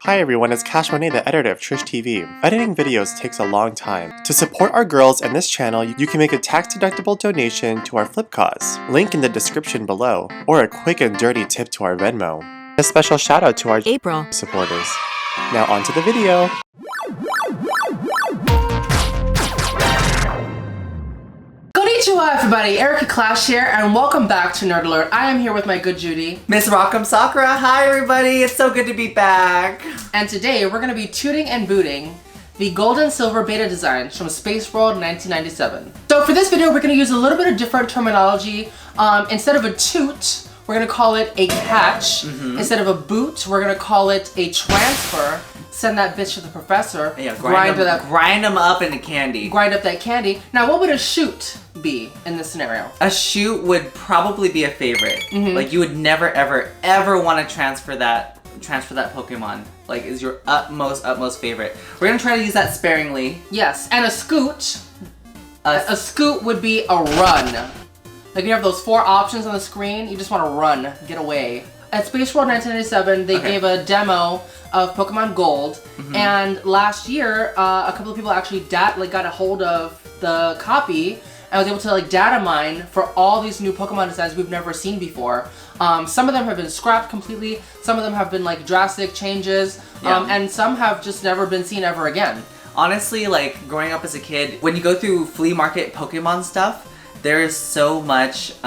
Hi everyone, it's Monet, the editor of Trish TV. Editing videos takes a long time. To support our girls and this channel, you can make a tax-deductible donation to our Flip cause, link in the description below, or a quick and dirty tip to our Venmo. A special shout out to our April supporters. Now on to the video! Konnichiwa everybody, Erica Clash here, and welcome back to Nerd Alert. I am here with my good Judy. Miss Rock'em Sakura, hi everybody, it's so good to be back. And today we're going to be tooting and booting the gold and silver beta designs from Space World 1997. So for this video we're going to use a little bit of different terminology. Instead of a toot, we're going to call it a catch. Instead of a boot, we're going to call it a transfer. Send that bitch to the professor. Yeah, grind them up into candy. Grind up that candy. Now, what would a shoot be in this scenario? A shoot would probably be a favorite. Like you would never, ever want to transfer that Pokemon. Like is your utmost favorite. We're gonna try to use that sparingly. Yes, and a scoot. A scoot would be a run. Like you have those 4 options on the screen. You just want to run, get away. At Space World 1997, they gave a demo of Pokemon Gold, and last year, a couple of people actually got a hold of the copy and was able to data mine for all these new Pokemon designs we've never seen before. Some of them have been scrapped completely, some of them have been drastic changes, and some have just never been seen ever again. Honestly, growing up as a kid, when you go through flea market Pokemon stuff, there is so much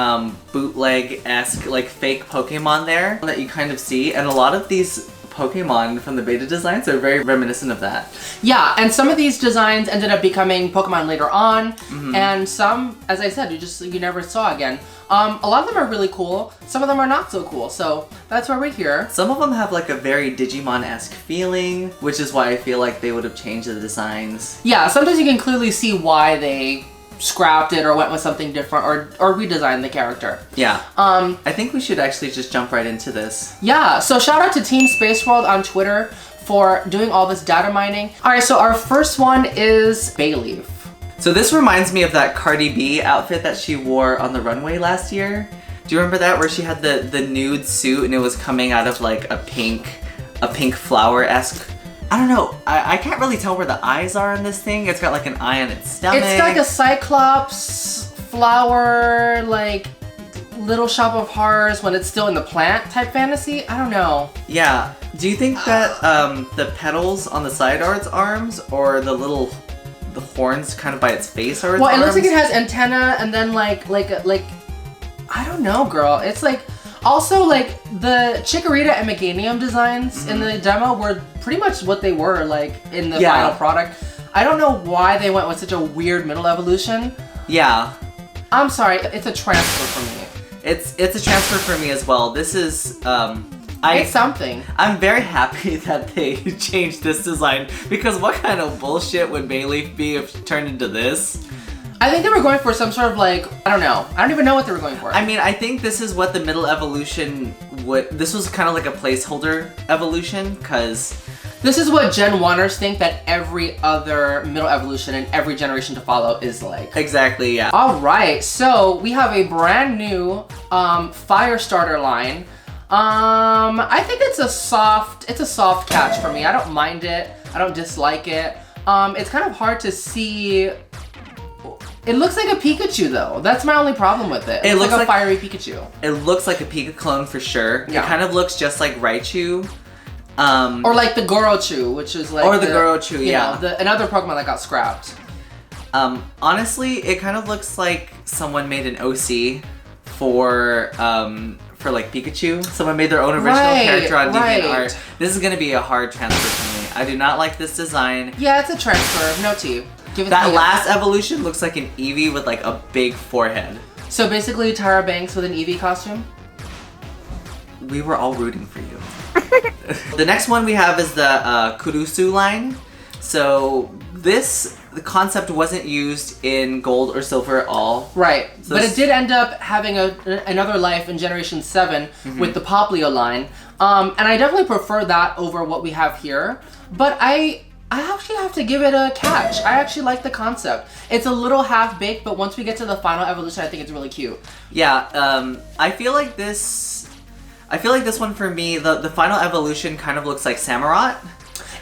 bootleg-esque, fake Pokemon there that you kind of see, and a lot of these Pokemon from the beta designs are very reminiscent of that. Yeah, and some of these designs ended up becoming Pokemon later on, and some, as I said, you never saw again. A lot of them are really cool, some of them are not so cool, so that's why we're here. Some of them have a very Digimon-esque feeling, which is why I feel like they would have changed the designs. Yeah, sometimes you can clearly see why they scrapped it or went with something different or redesigned the character. Yeah. I think we should actually just jump right into this. Yeah, so shout out to Team Space World on Twitter for doing all this data mining. Alright, so our first one is Bayleef. So this reminds me of that Cardi B outfit that she wore on the runway last year. Do you remember that, where she had the nude suit and it was coming out of a pink flower-esque? I don't know. I can't really tell where the eyes are in this thing. It's got an eye on its stomach. It's like a Cyclops flower, Little Shop of Horrors when it's still in the plant type fantasy. I don't know. Yeah. Do you think that the petals on the side are its arms, or the horns kind of by its face are its arms? Well, it looks like it has antenna and then I don't know, girl. It's also, the Chikorita and Meganium designs in the demo were pretty much what they were, in the final product. I don't know why they went with such a weird middle evolution. Yeah. I'm sorry, it's a transfer for me. It's a transfer for me as well. This is, it's something. I'm very happy that they changed this design, because what kind of bullshit would Bayleef be if she turned into this? I think they were going for some sort of I don't know. I don't even know what they were going for. I mean, I think this is what the middle evolution this was kind of like a placeholder evolution, because this is what Gen 1ers think that every other middle evolution in every generation to follow is like. Exactly, yeah. Alright, so we have a brand new fire starter line. I think it's a soft catch for me. I don't mind it. I don't dislike it. It's kind of hard to see. It looks like a Pikachu though. That's my only problem with it. It looks like a fiery Pikachu. It looks like a Pika clone for sure. Yeah. It kind of looks just like Raichu. Or like the Gorochu, which is or the Gorochu, yeah. Another Pokemon that got scrapped. Honestly, it kind of looks like someone made an OC for Pikachu. Someone made their own original character on DeviantArt. This is gonna be a hard transfer for me. I do not like this design. Yeah, it's a transfer. No tea. That last evolution looks like an Eevee with a big forehead. So basically Tyra Banks with an Eevee costume? We were all rooting for you. The next one we have is the Kurusu line. So the concept wasn't used in gold or silver at all. Right, so but it did end up having another life in Generation 7 with the Poplio line. And I definitely prefer that over what we have here. But I actually have to give it a catch. I actually like the concept. It's a little half-baked, but once we get to the final evolution, I think it's really cute. Yeah, I feel like this... I feel like this one for me, the final evolution kind of looks like Samurott.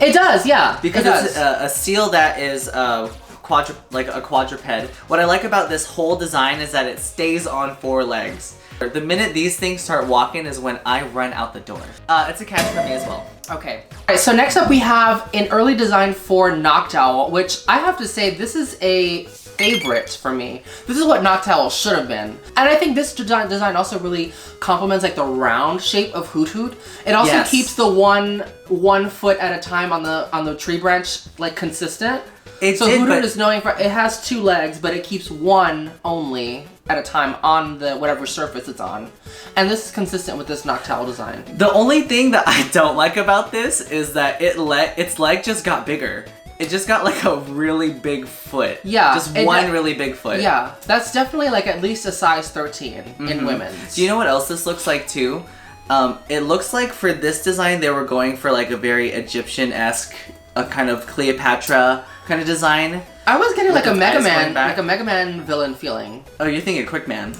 It does, yeah. Because it's a seal that is a quadruped. What I like about this whole design is that it stays on 4 legs. The minute these things start walking is when I run out the door. It's a catch for me as well. Okay. Alright, so next up we have an early design for Noctowl, which I have to say this is a favorite for me. This is what Noctowl should have been. And I think this design also really complements like the round shape of Hoot Hoot. It also keeps the one foot at a time on the tree branch like consistent. Hoot Hoot is knowing for it has 2 legs, but it keeps one only at a time on the whatever surface it's on. And this is consistent with this Noctowl design. The only thing that I don't like about this is that its leg just got bigger. It just got like a really big foot. Yeah. Just one really big foot. Yeah. That's definitely like at least a size 13 in women's. Do you know what else this looks like too? It looks like for this design they were going for like a very Egyptian-esque, a kind of Cleopatra kind of design. I was getting like a Mega Man villain feeling. Oh, you're thinking Quick Man.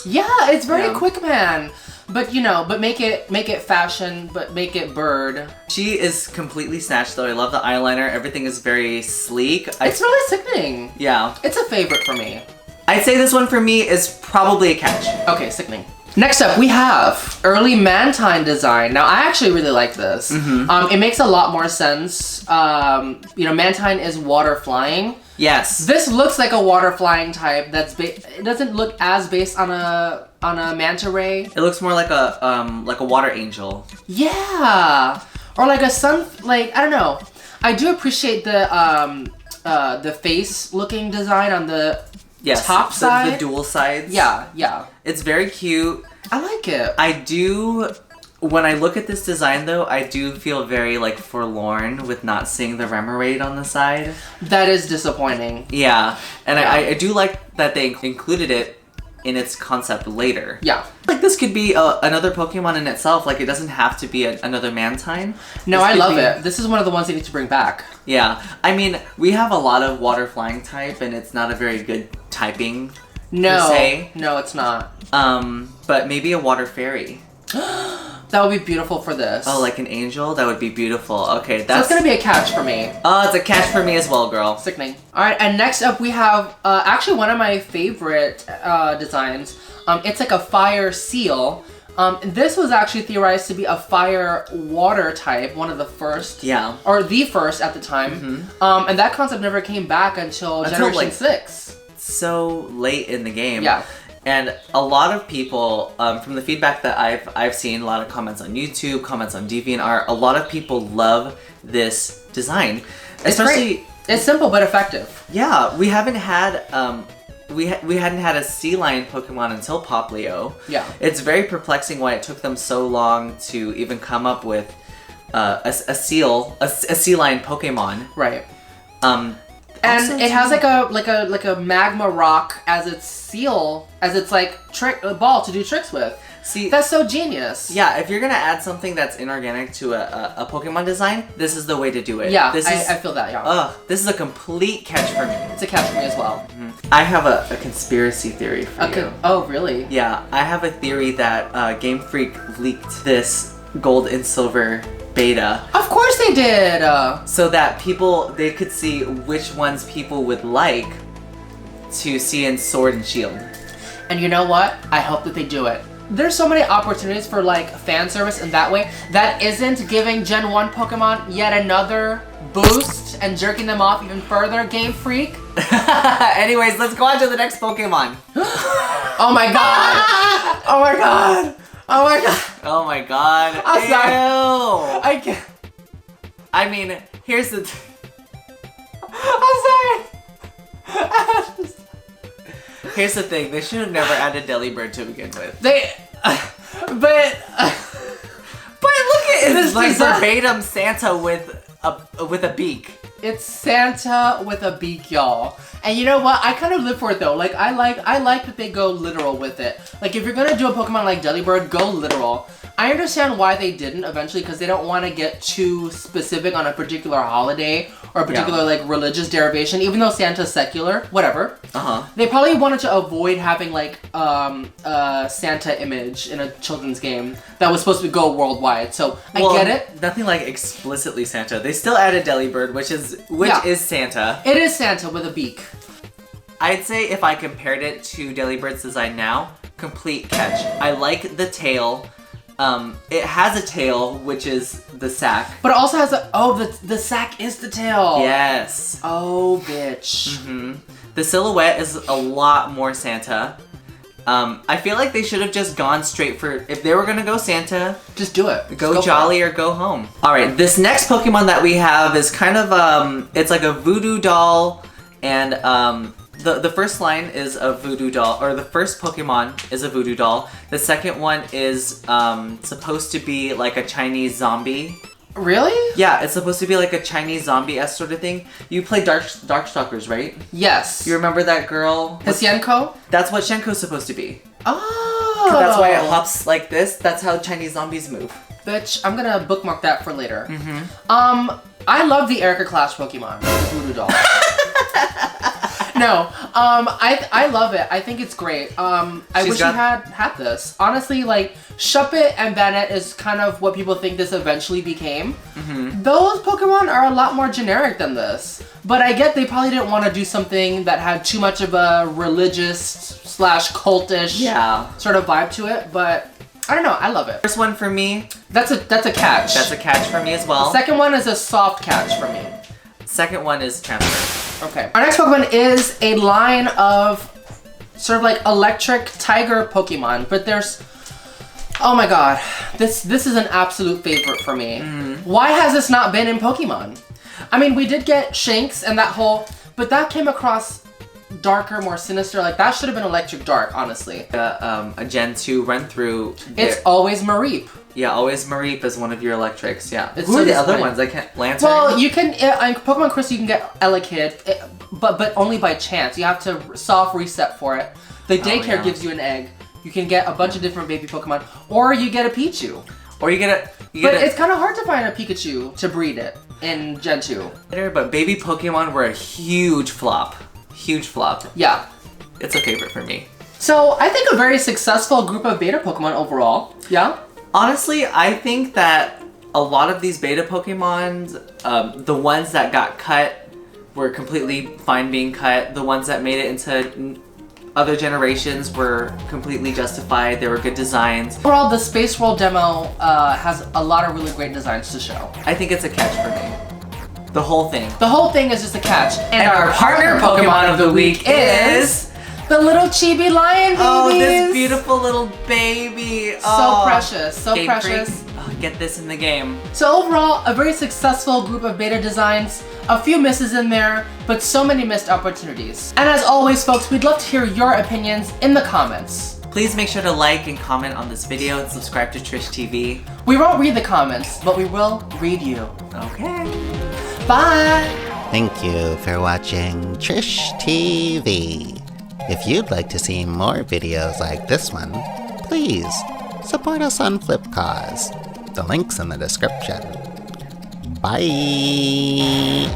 Yeah, it's very Quick Man. But you know, but make it fashion, but make it bird. She is completely snatched though. I love the eyeliner. Everything is very sleek. It's really sickening. Yeah. It's a favorite for me. I'd say this one for me is probably a catch. Okay, sickening. Next up, we have early Mantine design. Now, I actually really like this. It makes a lot more sense. You know, Mantine is water flying. Yes. This looks like a water flying type. It doesn't look as based on a manta ray. It looks more like a water angel. Yeah, or like a sun. Like I don't know. I do appreciate the face looking design on the top side. The dual sides. Yeah, yeah. It's very cute. I like it. I do. When I look at this design though, I do feel very like forlorn with not seeing the Remoraid on the side. That is disappointing. Yeah, and I do like that they included it in its concept later. Yeah. Like this could be another Pokemon in itself. Like it doesn't have to be another Mantine. No, I love it. This is one of the ones they need to bring back. Yeah. I mean, we have a lot of water flying type and it's not a very good typing per se. No, it's not. But maybe a water fairy. That would be beautiful for this. Oh, like an angel? That would be beautiful. Okay, that's... So it's gonna be a catch for me. Oh, it's a catch for me as well, girl. Sickening. Alright, and next up we have, actually one of my favorite designs. It's like a fire seal. This was actually theorized to be a fire water type, one of the first. Yeah. Or the first at the time. And that concept never came back until Generation like, 6. So late in the game. Yeah. And a lot of people, from the feedback that I've seen, a lot of comments on YouTube, comments on DeviantArt, a lot of people love this design. Especially, it's simple but effective. Yeah, we haven't had we hadn't had a sea lion Pokemon until Poplio. Yeah. It's very perplexing why it took them so long to even come up with a sea lion Pokemon. Right. And it has like a magma rock as its seal, as its like ball to do tricks with. See, that's so genius. Yeah, if you're gonna add something that's inorganic to a Pokemon design, this is the way to do it. Yeah, I feel that. Yeah. This is a complete catch for me. It's a catch for me as well. I have a conspiracy theory for you. Oh, really? Yeah, I have a theory that Game Freak leaked this gold and silver beta. Of course they did! So that they could see which ones people would like to see in Sword and Shield. And you know what? I hope that they do it. There's so many opportunities for like fan service in that way that isn't giving Gen 1 Pokemon yet another boost and jerking them off even further, Game Freak. Anyways, let's go on to the next Pokemon. Oh my god! Oh my god! Oh my god! Oh my god! I'm sorry. Ew. I can't. I mean, here's the. I'm sorry. Here's the thing. They should have never added Delibird to begin with. But look at it's like verbatim Santa with with a beak. It's Santa with a beak, y'all. And you know what? I kind of live for it though. Like I like that they go literal with it. Like if you're gonna do a Pokemon like Delibird, go literal. I understand why they didn't eventually, because they don't want to get too specific on a particular holiday or a particular like religious derivation, even though Santa's secular, whatever. They probably wanted to avoid having like a Santa image in a children's game that was supposed to go worldwide. So I get it. Nothing like explicitly Santa. They still added Delibird, which is Santa. It is Santa with a beak. I'd say if I compared it to Delibird's design now, complete catch. I like the tail. It has a tail, which is the sack. But it also has the sack is the tail. Yes. Oh, bitch. The silhouette is a lot more Santa. I feel like they should have just gone straight for, if they were gonna go Santa, just do it. Go jolly or go home. All right, this next Pokemon that we have is kind of, it's like a voodoo doll, and the first line is a voodoo doll, or the first Pokemon is a voodoo doll. The second one is supposed to be like a Chinese zombie. Really? Yeah, it's supposed to be like a Chinese zombie-esque sort of thing. You play Darkstalkers, right? Yes. You remember that girl? Hsien-Ko? That's what Shenko's supposed to be. Oh. That's why it hops like this. That's how Chinese zombies move. Bitch, I'm gonna bookmark that for later. I love the Erica Clash Pokemon, the voodoo doll. No, I love it. I think it's great. I wish you had this. Honestly, like, Shuppet and Banette is kind of what people think this eventually became. Those Pokemon are a lot more generic than this. But I get they probably didn't want to do something that had too much of a religious / cultish sort of vibe to it, but I don't know, I love it. First one for me. That's a catch. That's a catch for me as well. The second one is a soft catch for me. Second one is transfer. Okay. Our next Pokemon is a line of sort of like electric tiger Pokemon, but there's, oh my god, this is an absolute favorite for me. Why has this not been in Pokemon? I mean, we did get Shanks and that whole, but that came across darker, more sinister. Like that should have been Electric Dark, honestly. A Gen 2 run through. It's always Mareep. Yeah, always Mareep is one of your electrics, yeah. It's Who are the other ones? I can't, Lantern? Well, you can, in Pokemon Crystal you can get Elekid, but only by chance. You have to soft reset for it. The daycare gives you an egg. You can get a bunch of different baby Pokemon, or you get a Pichu. Or you get But it's kind of hard to find a Pikachu to breed it in Gen 2. But baby Pokemon were a huge flop. Huge flop. Yeah. It's a favorite for me. So, I think a very successful group of beta Pokemon overall. Yeah? Honestly, I think that a lot of these beta Pokemon, the ones that got cut were completely fine being cut. The ones that made it into other generations were completely justified. They were good designs. Overall, the Space World demo has a lot of really great designs to show. I think it's a catch for me. The whole thing. The whole thing is just a catch. And our partner Pokemon of the week is the little chibi lion babies. Oh, this beautiful little baby. So precious, so Game precious. Freak. Get this in the game. So overall, a very successful group of beta designs. A few misses in there, but so many missed opportunities. And as always, folks, we'd love to hear your opinions in the comments. Please make sure to like and comment on this video and subscribe to Trish TV. We won't read the comments, but we will read you. Okay. Bye! Thank you for watching Trish TV. If you'd like to see more videos like this one, please support us on Flipcause. The link's in the description. Bye!